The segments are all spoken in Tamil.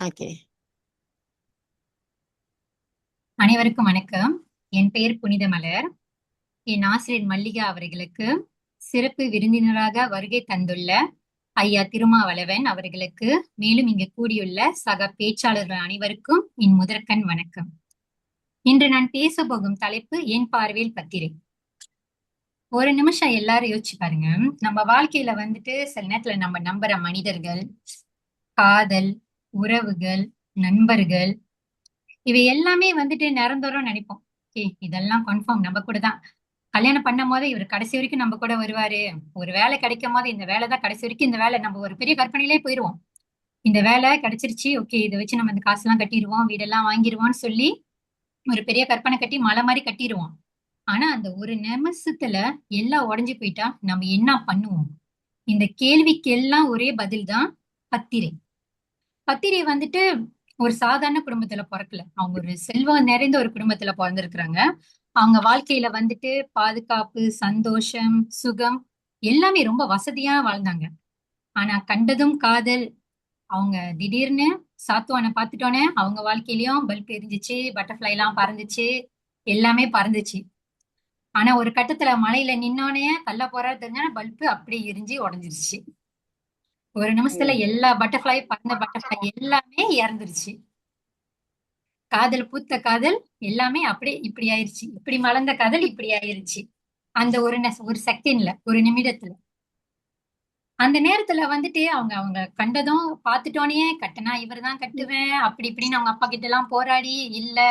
ஓகே. அனைவருக்கும் வணக்கம். என் பெயர் புனித மலர். என் ஆசிரியர் மல்லிகா அவர்களுக்கு சிறப்பு விருந்தினராக வருகை தந்துள்ள ஐயா திருமாவளவன் அவர்களுக்கு, மேலும் இங்கு கூடியுள்ள சக பேச்சாளர்கள் அனைவருக்கும் என் முதற்கண் வணக்கம். இன்று நான் பேச போகும் தலைப்பு என் பார்வையில் பத்திரை. ஒரு நிமிஷம் எல்லாரும் யோசிச்சு பாருங்க. நம்ம வாழ்க்கையில வந்துட்டு சில நேரத்துல நம்ம நம்புற மனிதர்கள், காதல், உறவுகள், நண்பர்கள், இவை எல்லாமே வந்துட்டு நிரந்தரம் நினைப்போம். இதெல்லாம் கன்ஃபார்ம் நம்ம கூட தான். கல்யாணம் பண்ணும் போது இவர் கடைசி வரைக்கும் நம்ம கூட வருவாரு. ஒரு வேலை கிடைக்கும் போது இந்த வேலை தான் கடைசி வரைக்கும், இந்த வேலை நம்ம ஒரு பெரிய கற்பனையிலே போயிருவோம். இந்த வேலை கிடைச்சிருச்சு, ஓகே, இதை வச்சு நம்ம இந்த காசெல்லாம் கட்டிடுவோம், வீடெல்லாம் வாங்கிடுவோம்னு சொல்லி ஒரு பெரிய கற்பனை கட்டி மலை மாதிரி கட்டிடுவோம். ஆனா அந்த ஒரு நிமிஷத்துல எல்லாம் உடைஞ்சு போயிட்டா நம்ம என்ன பண்ணுவோம்? இந்த கேள்விக்கு எல்லாம் ஒரே பதில் தான் பத்திரை. பத்திரை வந்துட்டு ஒரு சாதாரண குடும்பத்துல பிறக்கல. அவங்க ஒரு செல்வம் நிறைந்த ஒரு குடும்பத்துல பிறந்திருக்கிறாங்க. அவங்க வாழ்க்கையில வந்துட்டு பாதுகாப்பு, சந்தோஷம், சுகம் எல்லாமே ரொம்ப வசதியா வாழ்ந்தாங்க. ஆனா கண்டதும் காதல். அவங்க திடீர்னு சாத்துவான பாத்துட்டோன்னே அவங்க வாழ்க்கையிலயும் பல்ப் எரிஞ்சிச்சு, பட்டர்ஃப்ளை எல்லாம் பறந்துச்சு, எல்லாமே பறந்துச்சு. ஆனா ஒரு கட்டத்துல மலையில நின்னோடனே தள்ள போறாரு தெரிஞ்சா பல்பு அப்படியே எரிஞ்சு உடஞ்சிருச்சு. ஒரு நிமிஷத்துல எல்லா பட்டர்ஃப்ளை, பறந்த பட்டர்ஃப்ளை எல்லாமே இறந்துருச்சு. காதல், பூத்த காதல் எல்லாமே அப்படியே இப்படி ஆயிருச்சு. இப்படி மலர்ந்த காதல் இப்படி ஆயிருச்சு. அந்த ஒரு செகண்ட்ல, ஒரு நிமிடத்துல. அந்த நேரத்துல வந்துட்டு அவங்க அவங்க கண்டதும் பார்த்துட்டோனே கட்டுனா இவர்தான் கட்டுவேன் அப்படி இப்படின்னு அவங்க அப்பா கிட்ட எல்லாம் போராடி, இல்ல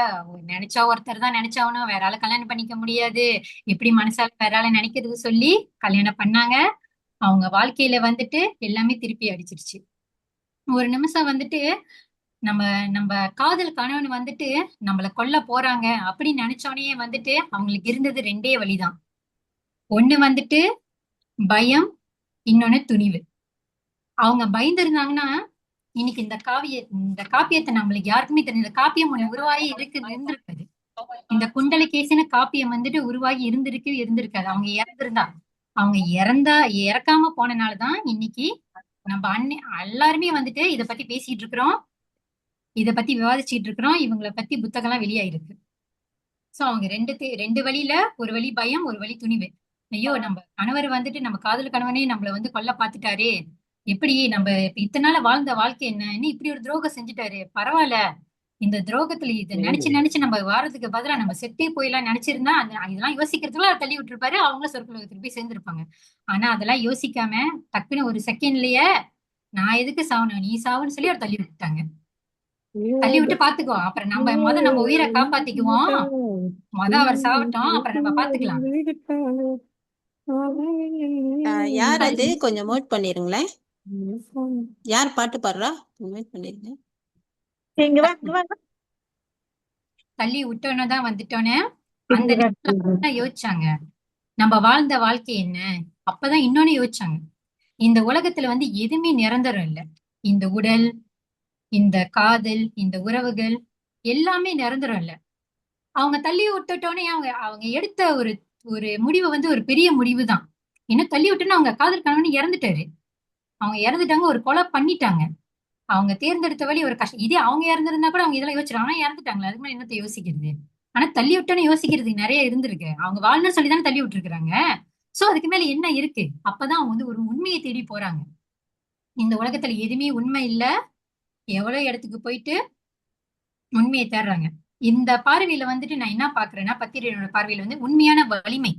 நினைச்சா ஒருத்தர் தான் நினைச்சாவணும், வேற ஆளை கல்யாணம் பண்ணிக்க முடியாது, எப்படி மனசால வேற ஆளை நினைக்கிறது சொல்லி கல்யாணம் பண்ணாங்க. அவங்க வாழ்க்கையில வந்துட்டு எல்லாமே திருப்பி அடிச்சிருச்சு. ஒரு நிமிஷம் வந்துட்டு நம்ம நம்ம காதல் கணவன் வந்துட்டு நம்மள கொல்ல போறாங்க அப்படின்னு நினைச்சோடனே வந்துட்டு அவங்களுக்கு இருந்தது ரெண்டே வழிதான். ஒண்ணு வந்துட்டு பயம், இன்னொன்னு துணிவு. அவங்க பயந்திருந்தாங்கன்னா இன்னைக்கு இந்த காப்பியத்தை நம்மளுக்கு யாருக்குமே தெரியும். இந்த காப்பியம் ஒண்ணு உருவாகி இருந்திருக்காது. இந்த குண்டலகேசின காப்பியம் வந்துட்டு உருவாகி இருந்திருக்காது அவங்க இறந்திருந்தா. அவங்க இறக்காம போனனாலதான் இன்னைக்கு நம்ம எல்லாருமே வந்துட்டு இத பத்தி பேசிட்டு இருக்கிறோம், இத பத்தி விவாதிச்சுட்டு இருக்கிறோம். இவங்களை பத்தி புத்தகம்லாம் வெளியாயிருக்கு. சோ அவங்க ரெண்டு வழியில, ஒரு வழி பயம், ஒரு வழி துணிவு. ஐயோ, நம்ம கணவர் வந்துட்டு நம்ம காதல் கணவனே நம்மள வந்து கொல்ல பாத்துட்டாரே, எப்படி நம்ம இத்தனை நாள் வாழ்ந்த வாழ்க்கை என்ன இப்படி ஒரு துரோகம் செஞ்சுட்டாரு, பரவாயில்ல, இந்த துரோகத்துல இதை நினைச்சு நினைச்சு நம்ம வாரத்துக்கு பதிலா நம்ம செத்தே போயெல்லாம் நினைச்சிருந்தா அந்த இதெல்லாம் யோசிக்கிறதுக்குள்ள தள்ளி விட்டுருப்பாரு, அவங்களும் சொர்க்கலோகத்துக்கு போய் சேர்ந்திருப்பாங்க. ஆனா அதெல்லாம் யோசிக்காம டக்குன்னு ஒரு செகண்ட்லயே நான் எதுக்கு சாவணும், நீ சாவுன்னு சொல்லி அவர் தள்ளி விட்டுட்டாங்க. தள்ளி விட்டு பாத்துக்குவோம், அப்புறம் நம்ம உயிரை காப்பாத்திக்குவோம். அவர் சாவட்டும், அப்புறம் நம்ம பாத்துக்கலாம். யார் அது? கொஞ்சம் மோட் பண்ணிருங்களேன். யார் பாட்டு பாடுறா? மியூட் பண்ணிருங்க. தள்ளி விட்டோன்னு தான் வந்துட்டோன்னே அந்த நேரத்துல யோசிச்சாங்க நம்ம வாழ்ந்த வாழ்க்கை என்ன. அப்பதான் இன்னொன்னு யோசிச்சாங்க, இந்த உலகத்துல வந்து எதுவுமே நிரந்தரம் இல்ல. இந்த உடல், இந்த காதல், இந்த உறவுகள் எல்லாமே நிரந்தரம் இல்ல. அவங்க தள்ளி விட்டுட்டோன்னே அவங்க அவங்க எடுத்த ஒரு ஒரு முடிவு வந்து ஒரு பெரிய முடிவு தான். இன்னும் தள்ளி விட்டோன்னு அவங்க காதல் கணவன் இறந்துட்டாரு. அவங்க இறந்துட்டாங்க, ஒரு கொலை பண்ணிட்டாங்க. அவங்க தேர்ந்தெடுத்த வழி ஒரு கஷ்டம். இதே அவங்க இறந்திருந்தா கூட அவங்க இதெல்லாம் யோசிச்சிருக்காங்க. ஆனா இறந்துட்டாங்களா, அதுக்கு மேல என்னத்த யோசிக்கிறது? ஆனா தள்ளி விட்டோன்னு யோசிக்கிறது நிறைய இருந்திருக்கு. அவங்க வாழணும்னு சொல்லி தானே தள்ளி விட்டுருக்காங்க. சோ அதுக்கு மேல என்ன இருக்கு? அப்பதான் அவங்க வந்து ஒரு உண்மையை தேடி போறாங்க. இந்த உலகத்துல எதுவுமே உண்மை இல்ல. எவ்வளவு இடத்துக்கு போயிட்டு உண்மையை தேடுறாங்க. இந்த பார்வையில வந்துட்டு நான் என்ன பாக்குறேன்னா, பத்திரிகையோட பார்வையில வந்து உண்மையான வலிமை.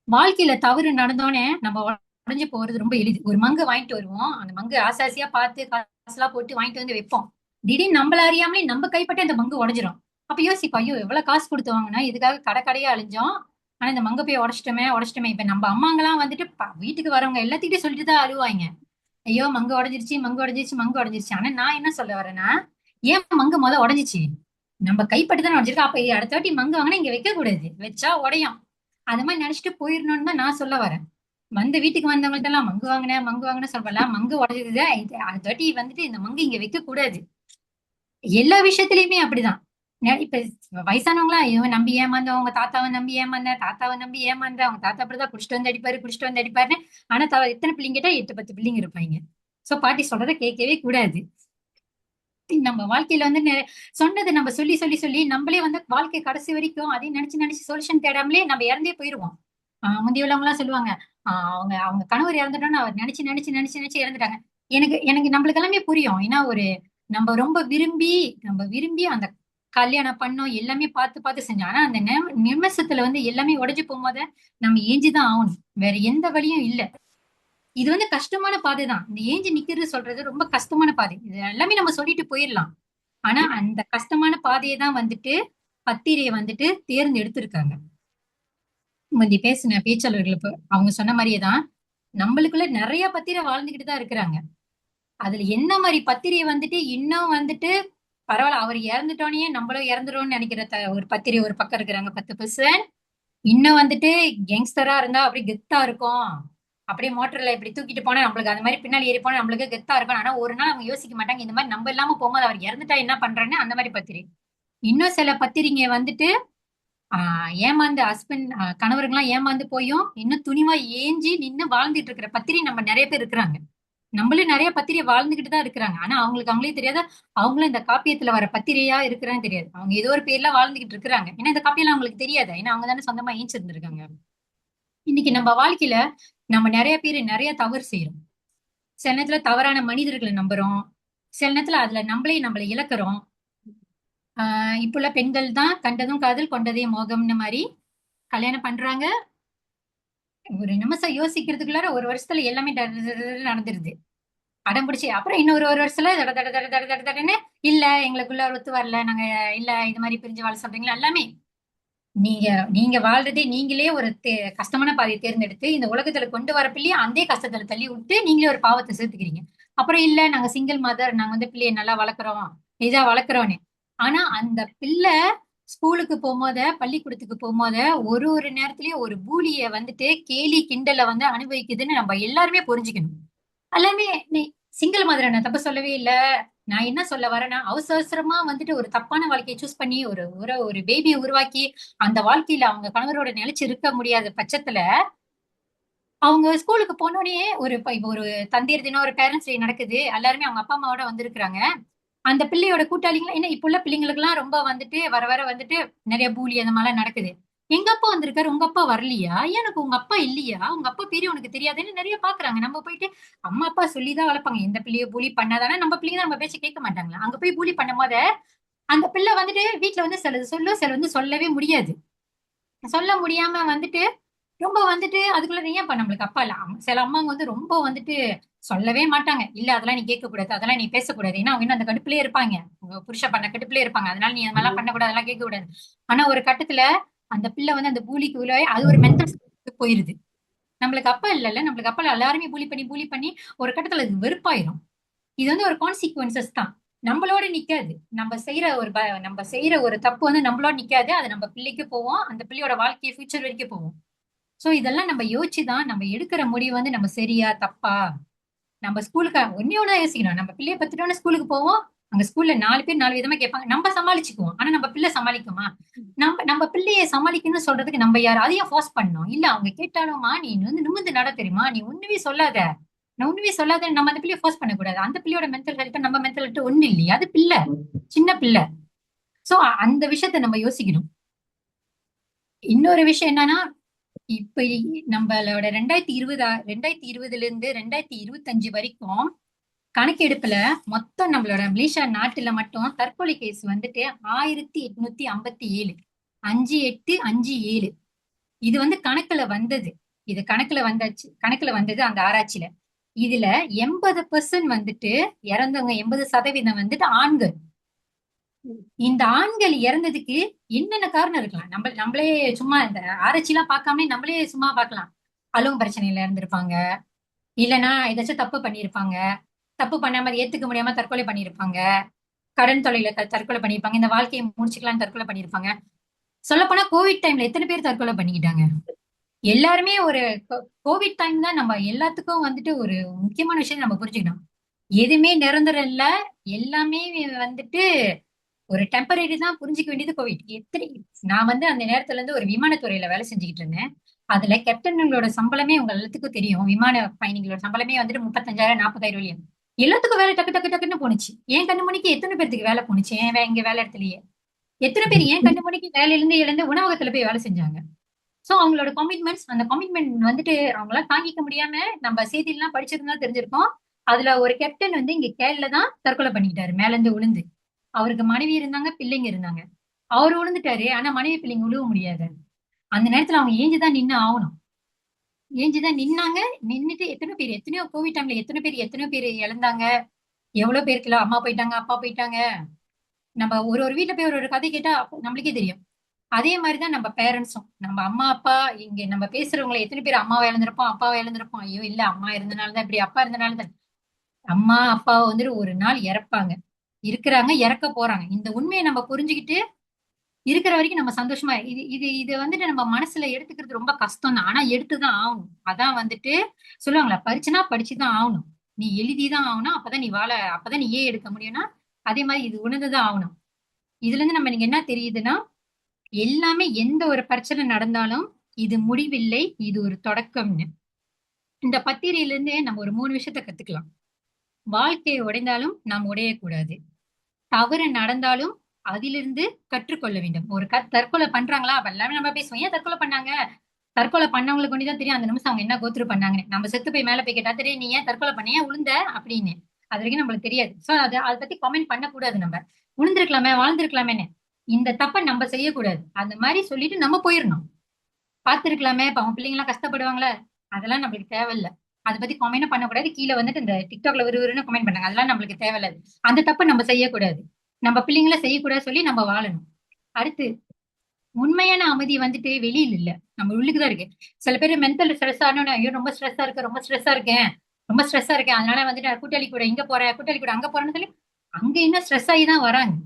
வாழ்க்கையில தவறு நடந்தோடனே நம்ம உடஞ்சு போறது ரொம்ப எளிது. ஒரு மங்கு வாங்கிட்டு வருவோம், அந்த மங்கு ஆசாசியா பார்த்து காசுலாம் போட்டு வாங்கிட்டு வந்து வைப்போம். திடீர்னு நம்மள அறியாமலே நம்ம கைப்பட்டு அந்த மங்கு உடஞ்சிரும். அப்ப யோசிப்போம், ஐயோ எவ்வளவு காசு கொடுத்து வாங்கினா, இதுக்காக கடையா அழிஞ்சோம். ஆனா இந்த மங்க போய் உடச்சிட்டோமே. இப்ப நம்ம அம்மாங்கெல்லாம் வந்துட்டு வீட்டுக்கு வரவங்க எல்லாத்துக்கிட்டையும் சொல்லிட்டு தான் அழுவாங்க, ஐயோ மங்கு உடஞ்சிருச்சு, மங்கு உடஞ்சிருச்சு, மங்கு உடஞ்சிருச்சு. ஆனா நான் என்ன சொல்ல வரேன்னா, ஏன் மங்கு உடஞ்சிச்சு? நம்ம கைப்பட்டு தான் உடஞ்சிருக்கு. அப்ப அடுத்த வாட்டி மங்கு வாங்கினா இங்க வைக்க கூடாது, வச்சா உடையும். அந்த மாதிரி நினைச்சிட்டு போயிடணும்னு தான் நான் சொல்ல வரேன். வந்து வீட்டுக்கு வந்தவங்கள்ட்ட எல்லாம் மங்கு வாங்கின சொல்லலாம், மங்கு உடஞ்சது அடுத்த வாட்டி வந்துட்டு இந்த மங்கு இங்க வைக்க கூடாது. எல்லா விஷயத்திலயுமே அப்படிதான். இப்ப வயசானவங்களா, ஐயோ நம்பி ஏமாந்தோம், உங்க தாத்தாவை நம்பி ஏமாந்தேன், தாத்தாவை நம்பி ஏமாந்தேன், அவங்க தாத்தா அப்படிதான் குடிச்சிட்டு வந்து அடிப்பாருன்னு. ஆனா எத்தனை பிள்ளைங்க கேட்டா 8 10 பிள்ளைங்க இருப்பாங்க. சோ பாட்டி சொல்றதை கேட்கவே கூடாது. நம்ம வாழ்க்கையில வந்து சொன்னதை நம்ம சொல்லி சொல்லி சொல்லி நம்மளே வந்து வாழ்க்கை கடைசி வரைக்கும் அதையும் நினைச்சு நினைச்சு சொல்யூஷன் தேடாமலே நம்ம இறந்தே போயிருவோம். முந்தைய உள்ளவங்க எல்லாம் சொல்லுவாங்க, அவங்க அவங்க கணவர் இறந்துட்டோம்னு அவர் நினைச்சு நினைச்சு நினைச்சு நினைச்சு இறந்துட்டாங்க. எனக்கு எனக்கு நம்மளுக்கு எல்லாமே புரியும். ஏன்னா நம்ம ரொம்ப விரும்பி அந்த கல்யாணம் பண்ணோம், எல்லாமே பார்த்து பார்த்து செஞ்சோம். ஆனா அந்த நிமிஷத்துல வந்து எல்லாமே உடைஞ்சு போகும்போது நம்ம ஏஞ்சிதான் ஆகணும், வேற எந்த வழியும் இல்ல. இது வந்து கஷ்டமான பாதை தான். இந்த ஏஞ்சி நிக்கிறது சொல்றது ரொம்ப கஷ்டமான பாதை. இது எல்லாமே நம்ம சொல்லிட்டு போயிடலாம். ஆனா அந்த கஷ்டமான பாதையை தான் வந்துட்டு பத்திரியை வந்துட்டு தேர்ந்தெடுத்திருக்காங்க. முந்தி பேசின பேச்சாளர்கள் அவங்க சொன்ன மாதிரியே தான் நம்மளுக்குள்ள நிறைய பத்திரை வாழ்ந்துகிட்டு தான் இருக்கிறாங்க. அதுல என்ன மாதிரி பத்திரியை வந்துட்டு இன்னும் வந்துட்டு பரவாயில்ல, அவர் இறந்துட்டோனே நம்மளும் இறந்துரும்னு நினைக்கிற ஒரு பத்திரிகை ஒரு பக்கம் இருக்கிறாங்க 10%. இன்னும் வந்துட்டு கேங்ஸ்டரா இருந்தா அப்படி கெத்தா இருக்கும், அப்படியே மோட்டர்ல இப்படி தூக்கிட்டு போனா நம்மளுக்கு அந்த மாதிரி பின்னாடி ஏறி போனா நம்மளுக்கு கெத்தா இருக்கும். ஆனா ஒரு நாள் அவங்க யோசிக்க மாட்டாங்க, இந்த மாதிரி நம்ம இல்லாம போகும்போது அவர் இறந்துட்டா என்ன பண்றேன்னு. அந்த மாதிரி பத்திரிகை. இன்னும் சில பத்திரிகை வந்துட்டு ஏமாந்து ஹஸ்பண்ட் கணவருங்கெல்லாம் ஏமாந்து போயும் இன்னும் துணிவா ஏஞ்சி நின்னு வாழ்ந்துட்டு இருக்கிற பத்திரி நம்ம நிறைய பேர் இருக்கிறாங்க. நம்மளும் நிறைய பத்திரிகை வாழ்ந்துகிட்டு தான் இருக்கிறாங்க. ஆனா அவங்களுக்கு அவங்களே தெரியாத அவங்களும் இந்த காப்பியத்துல வர பத்திரிகையா இருக்கிறான்னு தெரியாது. அவங்க ஏதோ ஒரு பேர்ல வாழ்ந்துகிட்டு இருக்கிறாங்க. ஏன்னா இந்த காப்பியெல்லாம் அவங்களுக்கு தெரியாது. ஏன்னா அவங்க தானே சொந்தமா ஏஞ்சிருந்திருக்காங்க. இன்னைக்கு நம்ம வாழ்க்கையில நம்ம நிறைய பேர் நிறைய தவறு செய்யறோம். சில நேரத்துல தவறான மனிதர்களை நம்புறோம், சில நேரத்துல அதுல நம்மளை இழக்கிறோம். இப்ப உள்ள பெண்கள் தான் கண்டதும் காதல் கொண்டதே மோகம்னு மாதிரி கல்யாணம் பண்றாங்க. ஒரு நிமிஷம் யோசிக்கிறதுக்குள்ளார ஒரு வருஷத்துல எல்லாமே நடந்துருது. அடம் பிடிச்சி அப்புறம் இன்னொரு ஒரு வருஷத்துல தட தட தட தட தட தடன்னு இல்ல எங்களுக்குள்ள ஒத்து வரல, நாங்க இல்ல இது மாதிரி பிரிஞ்சு வாழ சொல்றீங்களா. எல்லாமே நீங்க நீங்க வாழ்றதே நீங்களே ஒரு கஷ்டமான பாதையை தேர்ந்தெடுத்து இந்த உலகத்துல கொண்டு வரப்பிள்ளையே அந்த கஷ்டத்துல தள்ளி விட்டு நீங்களே ஒரு பாவத்தை சேர்த்துக்கிறீங்க. அப்புறம் இல்ல நாங்க சிங்கிள் மதர், நாங்க வந்து பிள்ளைய நல்லா வளர்க்குறோம், இதா வளர்க்குறோன்னு. ஆனா அந்த பிள்ளை ஸ்கூலுக்கு போகும்போத பள்ளிக்கூடத்துக்கு போகும்போத ஒரு ஒரு நேரத்திலயும் ஒரு பூலிய வந்துட்டு கேலி கிண்டல வந்து அனுபவிக்குதுன்னு நம்ம எல்லாருமே புரிஞ்சுக்கணும். எல்லாமே நீ சிங்கிள் மதரை நான் தப்பு சொல்லவே இல்ல. நான் என்ன சொல்ல வரேன்னா அவசர அவசரமா வந்துட்டு ஒரு தப்பான வாழ்க்கையை சூஸ் பண்ணி ஒரு ஒரு ஒரு பேபியை உருவாக்கி அந்த வாழ்க்கையில அவங்க கணவரோட நிலைச்சு இருக்க முடியாத பட்சத்துல அவங்க ஸ்கூலுக்கு போனோடனே இப்ப ஒரு தந்தையர் தினம் ஒரு பேரண்ட்ஸ் டே நடக்குது, எல்லாருமே அவங்க அப்பா அம்மாவோட வந்திருக்கிறாங்க. அந்த பிள்ளையோட கூட்டாளிங்களா என்ன இப்ப உள்ள பிள்ளைங்களுக்கு எல்லாம் ரொம்ப வந்துட்டு வர வர வந்துட்டு நிறைய பூலி அந்த மாதிரிலாம் நடக்குது. எங்க அப்பா வந்திருக்காரு, உங்க அப்பா வரலையா, எனக்கு உங்க அப்பா இல்லையா, உங்க அப்பா பெரிய உனக்கு தெரியாதுன்னு நிறைய பாக்குறாங்க. நம்ம போயிட்டு அம்மா அப்பா சொல்லிதான் வளர்ப்பாங்க, எந்த பிள்ளைய பூலி பண்ணாதானே நம்ம பிள்ளைங்க நம்ம பேச்சு கேட்க மாட்டாங்களா. அங்க போய் பூலி பண்ணும் போது அந்த பிள்ளை வந்துட்டு வீட்டுல வந்து சிலது சொல்லும், சில வந்து சொல்லவே முடியாது. சொல்ல முடியாம வந்துட்டு ரொம்ப வந்துட்டு அதுக்குள்ள ஏன் நம்மளுக்கு அப்பா இல்ல. சில அம்மாங்க வந்து ரொம்ப வந்துட்டு சொல்லவே மாட்டாங்க, இல்ல அதெல்லாம் நீ கேட்க கூடாது, அதெல்லாம் நீ பேசக்கூடாது. ஏன்னா அவங்க இன்னும் அந்த கடுப்புலயே இருப்பாங்க, உங்க புருஷ பண்ண கடுப்புலயே இருப்பாங்க. அதனால நீ அந்த மாதிரிலாம் பண்ணக்கூடாது, அதெல்லாம் கேட்க கூடாது. ஆனா ஒரு கட்டத்துல அந்த பிள்ளை வந்து அந்த பூலிக்கு உள்ள அது ஒரு மென்டல் போயிருது. நம்மளுக்கு அப்பா இல்லைல்ல, நம்மளுக்கு அப்பா எல்லாருமே பூலி பண்ணி ஒரு கட்டத்துல அது வெறுப்பாயிரும். இது வந்து ஒரு கான்சிக்வன்சஸ் தான். நம்மளோட நிக்காது. நம்ம செய்யற ஒரு தப்பு வந்து நம்மளோட நிக்காது. அது நம்ம பிள்ளைக்கு போவோம், அந்த பிள்ளையோட வாழ்க்கையை ஃபியூச்சர் வரைக்கும் போவோம். சோ இதெல்லாம் நம்ம யோசிச்சுதான் நம்ம எடுக்கிற முடிவு வந்து நம்ம சரியா தப்பா. நம்ம ஸ்கூலுக்கு ஒன்னே ஒண்ணா யோசிக்கணும். நம்ம பிள்ளைய பத்துட்டோம்னு ஸ்கூலுக்கு போவோம், அங்க ஸ்கூல்ல 4 பேர் 4 விதமா கேட்பாங்க, நம்ம சமாளிச்சுக்குவோம். ஆனா நம்ம பிள்ளை சமாளிக்குமா? நம்ம பிள்ளைய சமாளிக்கணும்னு சொல்றதுக்கு நம்ம யார் அதையும் ஃபோர்ஸ் பண்ணணும் இல்ல. அவங்க கேட்டாலும்மா நீ வந்து நிமிர்ந்து நட தெரியுமா, நீ ஒண்ணுமே சொல்லாத, நான் ஒண்ணுமே சொல்லாத, நம்ம அந்த பிள்ளைய ஃபோர்ஸ் பண்ணக்கூடாது. அந்த பிள்ளையோட மென்டல் ஹெல்த் நம்ம மென்டல் ஹெல்த் ஒண்ணு இல்லையா, அது பிள்ளை, சின்ன பிள்ளை. சோ அந்த விஷயத்த நம்ம யோசிக்கணும். இன்னொரு விஷயம் என்னன்னா, இப்ப நம்மளோட 2020ல இருந்து 2025 வரைக்கும் கணக்கெடுப்புல மொத்தம் நம்மளோட மலேசியா நாட்டுல மட்டும் தற்கொலை கேஸ் வந்துட்டு 1857, 5857. இது வந்து கணக்குல வந்தது. இது கணக்குல வந்தது அந்த ஆராய்ச்சியில. இதுல 80% வந்துட்டு இறந்தவங்க 80% வந்துட்டு ஆண்கள். இந்த ஆண்கள் இறந்ததுக்கு என்னென்ன காரணம் இருக்கலாம், நம்மளே சும்மா இந்த ஆராய்ச்சி எல்லாம் பார்க்காமலே நம்மளே சும்மா பார்க்கலாம். அழுவும் பிரச்சனையில இருந்திருப்பாங்க, இல்லைன்னா ஏதாச்சும் தப்பு பண்ணியிருப்பாங்க, தப்பு பண்ணாம அதை ஏத்துக்க முடியாம தற்கொலை பண்ணியிருப்பாங்க, கடன் தொல்லையில தற்கொலை பண்ணியிருப்பாங்க, இந்த வாழ்க்கையை முடிச்சுக்கலாம்னு தற்கொலை பண்ணியிருப்பாங்க. சொல்ல போனா கோவிட் டைம்ல எத்தனை பேர் தற்கொலை பண்ணிக்கிட்டாங்க. எல்லாருமே ஒரு கோவிட் டைம் தான் நம்ம எல்லாத்துக்கும் வந்துட்டு ஒரு முக்கியமான விஷயம் நம்ம புரிஞ்சுக்கணும். எதுவுமே நிரந்தரம் இல்ல, எல்லாமே வந்துட்டு ஒரு டெம்பரரி தான். புரிஞ்சுக்க வேண்டியது கோவிட். நான் வந்து அந்த நேரத்துல இருந்து ஒரு விமானத்துறையில வேலை செஞ்சுக்கிட்டு இருந்தேன். அதுல கேப்டன்களோட சம்பளமே உங்க எல்லாத்துக்கும் தெரியும், விமான பயணிகளோட சம்பளமே வந்துட்டு 35,000 40,000 வழியும். எல்லாத்துக்கும் வேலை டக்கு டக்கு டக்குன்னு போணுச்சு. என் கண்ணு மணிக்கு எத்தனை பேருக்கு வேலை போணுச்சு இங்க வேலை இடத்துலயே. எத்தனை பேர் என் கண்ணு மணிக்கு வேலையில இருந்து எழுந்து உணவகத்துல போய் வேலை செஞ்சாங்க. சோ அவங்களோட கமிட்மெண்ட்ஸ், அந்த கமிட்மெண்ட் வந்துட்டு அவங்களால தாங்கிக்க முடியாம, நம்ம செய்தியெல்லாம் படிச்சிருந்தா தெரிஞ்சிருக்கோம். அதுல ஒரு கேப்டன் வந்து இங்க கேரள தான் தற்கொலை பண்ணிக்கிட்டாரு மேல இருந்து விழுந்து. அவருக்கு மனைவி இருந்தாங்க, பிள்ளைங்க இருந்தாங்க. அவரு விழுந்துட்டாரு, ஆனா மனைவி பிள்ளைங்க விழுவ முடியாது. அந்த நேரத்துல அவங்க ஏஞ்சுதான் நின்னு ஆகணும். ஏஞ்சுதான் நின்னாங்க. நின்னுட்டு எத்தனையோ கோவிட் டைம்ல எத்தனையோ பேர் இழந்தாங்க. எவ்வளவு பேருக்கு அம்மா போயிட்டாங்க, அப்பா போயிட்டாங்க. நம்ம ஒரு ஒரு வீட்டுல போய் ஒரு ஒரு கதை கேட்டா நம்மளுக்கே தெரியும். அதே மாதிரிதான் நம்ம பேரண்ட்ஸும், நம்ம அம்மா அப்பா இங்க நம்ம பேசுறவங்களை எத்தனை பேர் அம்மாவை இழந்திருப்போம், அப்பாவை இழந்திருப்போம். ஐயோ இல்ல, அம்மா இருந்தனாலதான் இப்படி, அப்பா இருந்தனாலதான். அம்மா அப்பாவை வந்துட்டு ஒரு நாள் இறப்பாங்க, இருக்கிறாங்க, இறக்க போறாங்க. இந்த உண்மையை நம்ம புரிஞ்சுக்கிட்டு இருக்கிற வரைக்கும் நம்ம சந்தோஷமா இது இது இது வந்துட்டு நம்ம மனசுல எடுத்துக்கிறது ரொம்ப கஷ்டம் தான். ஆனா எடுத்துதான் ஆகணும். அதான் வந்துட்டு சொல்லுவாங்களா, பரிச்சுனா படிச்சுதான் ஆகணும். நீ எழுதிதான் ஆகணும். அப்பதான் நீ அப்பதான் நீ ஏன் எடுக்க முடியும்னா, அதே மாதிரி இது உணர்ந்துதான் ஆகணும். இதுல இருந்து நம்ம நீங்க என்ன தெரியுதுன்னா, எல்லாமே எந்த ஒரு பிரச்சனை நடந்தாலும் இது முடிவில்லை, இது ஒரு தொடக்கம்னு. இந்த பத்திரிகையில இருந்து நம்ம ஒரு 3 விஷயத்த கத்துக்கலாம். வாழ்க்கை உடைந்தாலும் நாம் உடையக்கூடாது. தவறு நடந்தாலும் அதிலிருந்து கற்றுக்கொள்ள வேண்டும். ஒரு தற்கொலை பண்றாங்களா, அப்ப எல்லாமே நம்ம பேசுவோம், ஏன் தற்கொலை பண்ணாங்க. தற்கொலை பண்ணவங்களுக்கு கொண்டுதான் தெரியும் அந்த நிமிஷம் அவங்க என்ன கோத்துரு பண்ணாங்கன்னு. நம்ம செத்து போய் மேல போய் கேட்டா தெரியும், நீ ஏன் தற்கொலை பண்ண, ஏன் உளுந்த அப்படின்னு. அது வரைக்கும் நம்மளுக்கு தெரியாது. சோ அதை பத்தி கமெண்ட் பண்ணக்கூடாது. நம்ம உளுந்திருக்கலாமே, வாழ்ந்திருக்கலாமேன்னு. இந்த தப்பை நம்ம செய்யக்கூடாது. அந்த மாதிரி சொல்லிட்டு நம்ம போயிடணும். பார்த்திருக்கலாமே, இப்ப அவங்க பிள்ளைங்க எல்லாம் கஷ்டப்படுவாங்களே, அதெல்லாம் நம்மளுக்கு தேவையில்ல. அதை பத்தி கமெண்ட் பண்ணக்கூடாது. கீழே வந்துட்டு இந்த டிக்டாக்ல விறுவிறுன்னு கமெண்ட் பண்ணாங்க, அதெல்லாம் நம்மளுக்கு தேவையில்ல. அந்த தப்பை நம்ம செய்யக்கூடாது. நம்ம பிள்ளைங்களை செய்யக்கூடாது சொல்லி நம்ம வாழணும். அடுத்து, உண்மையான அமைதி வந்துட்டு வெளியில இல்ல, நம்ம உள்ளுக்குதான் இருக்கு. சில பேர் மென்டல் ஸ்ட்ரெஸ் ஆனோன்னு, ஐயோ ரொம்ப ஸ்ட்ரெஸ்ஸா இருக்கு, ரொம்ப ஸ்ட்ரெஸ்ஸா இருக்கேன், ரொம்ப ஸ்ட்ரெஸ்ஸா இருக்கேன், அதனால வந்துட்டு நான் கூட்டாளி கூட இங்க போறேன், கூட்டாளி கூட அங்க போறேன்னு சொல்லி அங்க இன்னும் ஸ்ட்ரெஸ் ஆகி தான் வராங்க.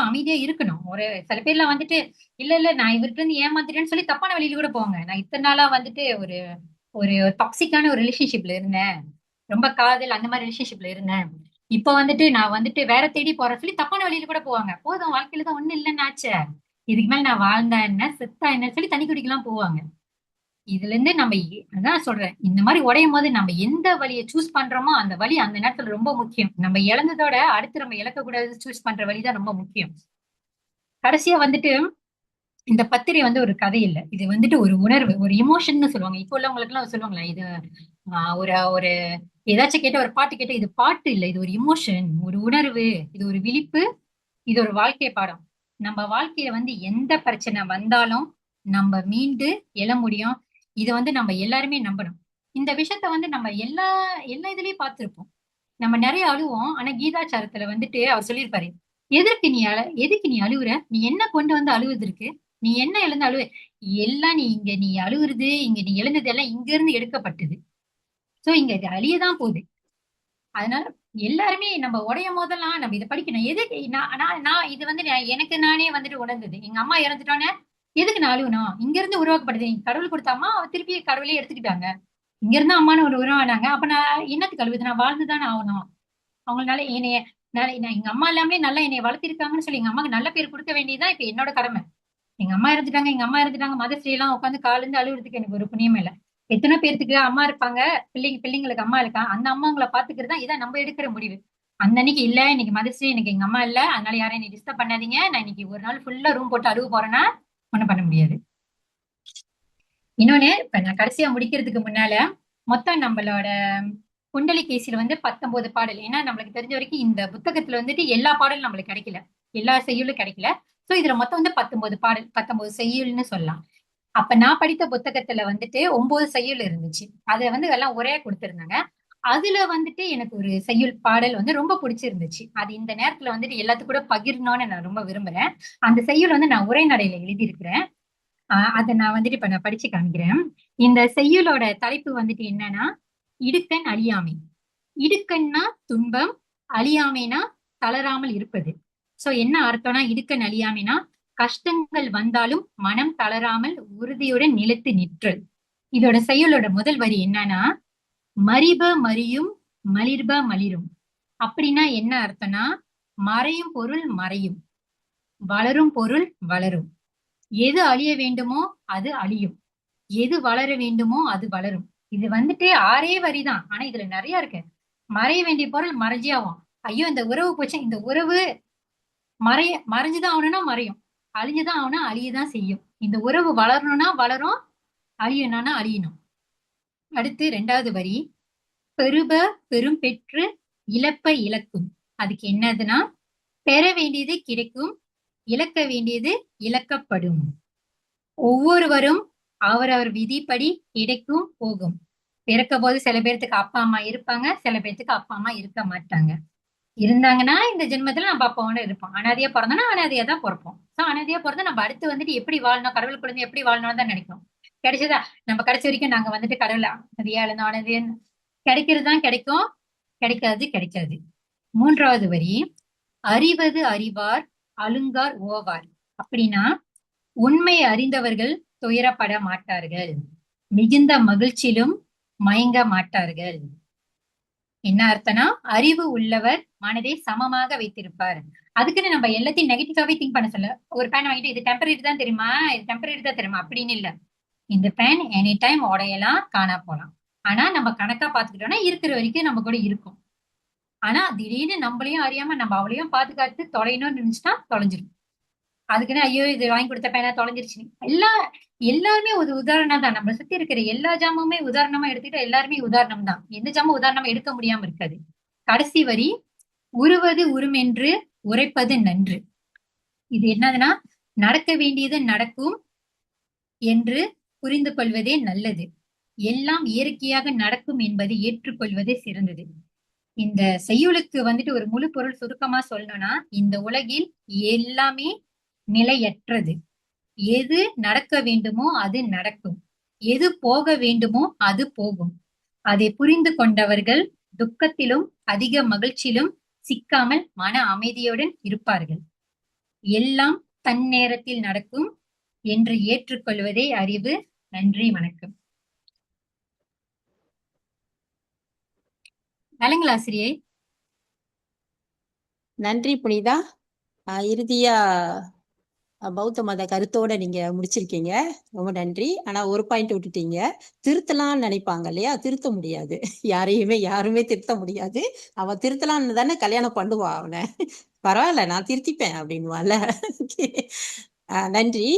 அமைதியா இருக்கணும். ஒரு சில பேர்லாம் வந்துட்டு, இல்ல இல்ல நான் இவர்கிட்ட இருந்து ஏமாத்திட்டேன்னு சொல்லி தப்பான வழியில கூட போவாங்க. நான் இத்தனை நாளா வந்துட்டு ஒரு ஒரு டாக்ஸிக்கான ஒரு ரிலேஷன்ஷிப்ல இருந்தேன், ரொம்ப காதல் அந்த மாதிரி ரிலேஷன்ஷிப்ல இருந்தேன், இப்ப வந்துட்டு நான் வந்துட்டு வேற தேடி போறேன் சொல்லி தப்பான வழியில கூட போவாங்க. போதும், வாழ்க்கையில தான் ஒண்ணு இல்லைன்னு ஆச்சே, இதுக்கு மேல நான் வாழ்ந்தா என்ன செத்தா என்ன சொல்லி தண்ணி குடிக்கலாம் போவாங்க. இதுல இருந்து நம்ம அதான் சொல்றேன், இந்த மாதிரி உடையும் போது நம்ம எந்த வழியை சூஸ் பண்றோமோ அந்த வழி அந்த நேரத்துல ரொம்ப முக்கியம். நம்ம இழந்ததோட அடுத்து நம்ம இழக்க கூடாது சூஸ் பண்ற வழிதான் ரொம்ப முக்கியம். கடைசியா வந்துட்டு, இந்த பத்திரை வந்து ஒரு கதை இல்ல, இது வந்துட்டு ஒரு உணர்வு, ஒரு இமோஷன்னு சொல்லுவாங்க. இப்போ உள்ளவங்களுக்கு எல்லாம் சொல்லுவாங்களா, இது ஒரு ஒரு ஏதாச்சும் கேட்ட, ஒரு பாட்டு கேட்ட, இது பாட்டு இல்ல, இது ஒரு இமோஷன், ஒரு உணர்வு, இது ஒரு விழிப்பு, இது ஒரு வாழ்க்கை பாடம். நம்ம வாழ்க்கையில வந்து எந்த பிரச்சனை வந்தாலும் நம்ம மீண்டு எழ முடியும். இதை வந்து நம்ம எல்லாருமே நம்பணும். இந்த விஷயத்த வந்து நம்ம எல்லா எல்லா இதுலயும் பார்த்திருப்போம். நம்ம நிறைய அழுவோம். ஆனா கீதாச்சாரத்துல வந்துட்டு அவர் சொல்லியிருப்பாரு, எதுக்கு நீ அழுவுற, நீ என்ன கொண்டு வந்து அழுவதற்கு, நீ என்ன எழுந்து அழுவ, எல்லாம் நீ அழுகுறது, இங்க நீ எழுந்தது எல்லாம் இங்க இருந்து எடுக்கப்பட்டது. சோ இங்க இது அழியதான் போகுது. அதனால எல்லாருமே நம்ம உடையும் போதெல்லாம் நம்ம இதை படிக்கணும். எதுக்கு நான் இது வந்து எனக்கு நானே வந்துட்டு உணர்ந்தது. எங்க அம்மா இறந்துட்டோன்னே எதுக்கு நான் அழுவணும், இங்க இருந்து உருவாக்கப்படுது, கடவுள் கொடுத்த அம்மா திருப்பி கடவுளே எடுத்துக்கிட்டாங்க, இங்க இருந்து அம்மானு ஒரு உருவானாங்க, அப்ப நான் என்னத்துக்கு அழுவுது, நான் வாழ்ந்துதானே ஆகணும். அவங்களால என்னைய நான் எங்க அம்மா எல்லாமே நல்லா என்னை வளர்த்திருக்காங்கன்னு சொல்லி எங்க அம்மாக்கு நல்ல பேர் கொடுக்க வேண்டியதுதான் இப்ப என்னோட கடமை. எங்க அம்மா இறந்துட்டாங்க மதர்ஸ்ரீ எல்லாம் உட்காந்து காலிருந்து அழுகுறதுக்கு எனக்கு ஒரு புண்ணியமே இல்லை. எத்தனை பேர்த்துக்கு அம்மா இருப்பாங்க, பிள்ளைங்களுக்கு அம்மா இருக்கா, அந்த அம்மாங்களை பாத்துக்கிறது தான் இதான் நம்ம எடுக்கிற முடிவு. அந்த அன்னைக்கு இல்ல, இன்னைக்கு மதர்ஸ்ரீ, எனக்கு எங்க அம்மா இல்ல, அதனால யாரையும் நீ டிஸ்டர்ப் பண்ணாதீங்க, நான் இன்னைக்கு ஒரு நாள் ஃபுல்லா ரூம் போட்டு அழுவ போறேன்னா ஒண்ணும் பண்ண முடியாது. இன்னொன்னு, இப்ப நான் கடைசியா முடிக்கிறதுக்கு முன்னால, மொத்தம் நம்மளோட குண்டலிகேசியில வந்து 19 பாடல். ஏன்னா நம்மளுக்கு தெரிஞ்ச வரைக்கும் இந்த புத்தகத்துல வந்துட்டு எல்லா பாடலும் நம்மளுக்கு கிடைக்கல, எல்லா செய்யுளும் கிடைக்கல. சோ இதுல மொத்தம் வந்து 19 பாடல், 19 செய்யுள்னு சொல்லலாம். அப்ப நான் படித்த புத்தகத்துல வந்துட்டு 9 செய்யுள் இருந்துச்சு. அதை வந்து எல்லாம் ஒரே கொடுத்திருந்தாங்க. அதுல வந்துட்டு எனக்கு ஒரு செய்யுள் பாடல் வந்து ரொம்ப பிடிச்சிருந்துச்சு. அது இந்த நேரத்துல வந்துட்டு எல்லாத்துக்கும் கூட பகிரணும்னு நான் ரொம்ப விரும்புறேன். அந்த செய்யுள் வந்து நான் உரைநடையில எழுதியிருக்கிறேன். அதை நான் வந்துட்டு இப்ப நான் படிச்சு காமிக்கிறேன். இந்த செய்யுளோட தலைப்பு வந்துட்டு என்னன்னா, இடுக்கண் அழியாமை. இடுக்கண்னா துன்பம், அழியாமைனா தளராமல் இருப்பது. சோ என்ன அர்த்தம்னா, இடுக்கண் அழியாமைனா கஷ்டங்கள் வந்தாலும் மனம் தளராமல் உறுதியுடன் நிலைத்து நிற்றல். இதோட செய்யுளோட முதல் வரி என்னன்னா, மரிப மரியும் மலிர்ப மலிரும். அப்படின்னா என்ன அர்த்தம்னா, மறையும் பொருள் மறையும், வளரும் பொருள் வளரும், எது அழிய வேண்டுமோ அது அழியும், எது வளர வேண்டுமோ அது வளரும். இது வந்துட்டு 6 வரிதான், ஆனா இதுல நிறைய இருக்கு. மறைய வேண்டிய பொருள் மறைஞ்சே ஆகும். ஐயோ இந்த உறவு போச்சு, இந்த உறவு மறைஞ்சுதான் ஆகணும்னா மறையும், அழிஞ்சுதான் ஆகணும் அழியதான் செய்யும். இந்த உறவு வளரணும்னா வளரும், அழியணும்னா அழியணும். அடுத்து 2வது வரி, பெறுப பெரும் பெற்று இழப்ப இழக்கும். அதுக்கு என்னதுன்னா, பெற வேண்டியது கிடைக்கும், இழக்க வேண்டியது இழக்கப்படும். ஒவ்வொருவரும் அவரவர் விதிப்படி கிடைக்கும் போகும். பிறக்க போது சில பேர்த்துக்கு அப்பா அம்மா இருப்பாங்க, சில பேர்த்துக்கு அப்பா அம்மா இருக்க மாட்டாங்க. இருந்தாங்கன்னா இந்த ஜென்மத்துல நம்ம அப்பாவோட இருப்போம். அனாதையா பிறந்தோம்னா அனாதையா தான் பிறப்போம். சோ அனாதையா பிறந்தா நம்ம அடுத்து வந்துட்டு எப்படி வாழணும், கடவுள் குழந்தை எப்படி வாழணும்னு தான் நினைக்கும். கிடைச்சதா நம்ம கடைசி வரைக்கும் நாங்க வந்துட்டு கடவுள அனாதையா இருந்தோம், அனாதையா கிடைக்கிறது தான் கிடைக்கும், கிடைக்காது கிடைக்காது. 3வது வரி, அறிவது அறிவார் அழுங்கார் ஓவார். அப்படின்னா, உண்மை அறிந்தவர்கள் துயரப்பட மாட்டார்கள், மிகுந்த மகிழ்ச்சியிலும் மயங்க மாட்டார்கள். என்ன அர்த்தம்னா, அறிவு உள்ளவர் மனதை சமமாக வைத்திருப்பார். அதுக்குன்னு நம்ம எல்லாத்தையும் நெகட்டிவாவே திங்க் பண்ண சொல்ல. ஒரு பேன் வாங்கிட்டு இது டெம்பரரி தான் தெரியுமா, இது டெம்பரரி தான் தெரியுமா அப்படின்னு இல்ல. இந்த பேன் எனி டைம் உடையலாம், காணா போலாம். ஆனா நம்ம கணக்கா பாத்துக்கிட்டோம்னா இருக்கிற வரைக்கும் நம்ம கூட இருக்கும். ஆனா திடீர்னு நம்மளையும் அறியாம நம்ம அவளையும் பாதுகாத்து தொலையணும்னு நினைச்சுட்டா தொலைஞ்சிரும். அதுக்குன்னு ஐயோ இது வாங்கி கொடுத்த பேனா தொலைஞ்சிருச்சு. எல்லாருமே ஒரு உதாரணம் தான். நம்மளை சுத்தி இருக்கிற எல்லா ஜாமுமே உதாரணமா எடுத்துக்கிட்டா எல்லாருமே உதாரணம் தான். எந்த ஜாமும் உதாரணமா எடுக்க முடியாம இருக்காது. கடைசி வரி, உருவது உருமென்று உரைப்பது நன்று. இது என்னதுன்னா, நடக்க வேண்டியது நடக்கும் என்று புரிந்து கொள்வதே நல்லது, எல்லாம் இயற்கையாக நடக்கும் என்பதை ஏற்றுக்கொள்வதே சிறந்தது. இந்த செய்யுளுக்கு வந்துட்டு ஒரு முழு பொருள் சுருக்கமா சொல்லணும்னா, இந்த உலகில் எல்லாமே நிலையற்றது. எது நடக்க வேண்டுமோ அது நடக்கும், எது போக வேண்டுமோ அது போகும். அதை புரிந்து கொண்டவர்கள் துக்கத்திலும் அதிக மகிழ்ச்சியிலும் சிக்காமல் மன அமைதியுடன் இருப்பார்கள். எல்லாம் தன் நேரத்தில் நடக்கும் என்று ஏற்றுக்கொள்வதே அறிவு. நன்றி, வணக்கம். நலங்களாசிரியை. நன்றி புனிதா. இறுதியா பௌத்த மத கருத்தோட நீங்க முடிச்சிருக்கீங்க, ரொம்ப நன்றி. ஆனா ஒரு பாயிண்ட் விட்டுட்டீங்க, திருத்தலாம்னு நினைப்பாங்க இல்லையா, திருத்த முடியாது. யாருமே திருத்த முடியாது. அவ திருத்தலாம்னு தானே கல்யாணம் பண்ணுவா அவனை. பரவாயில்ல நான் திருத்திப்பேன் அப்படின்வால. நன்றி.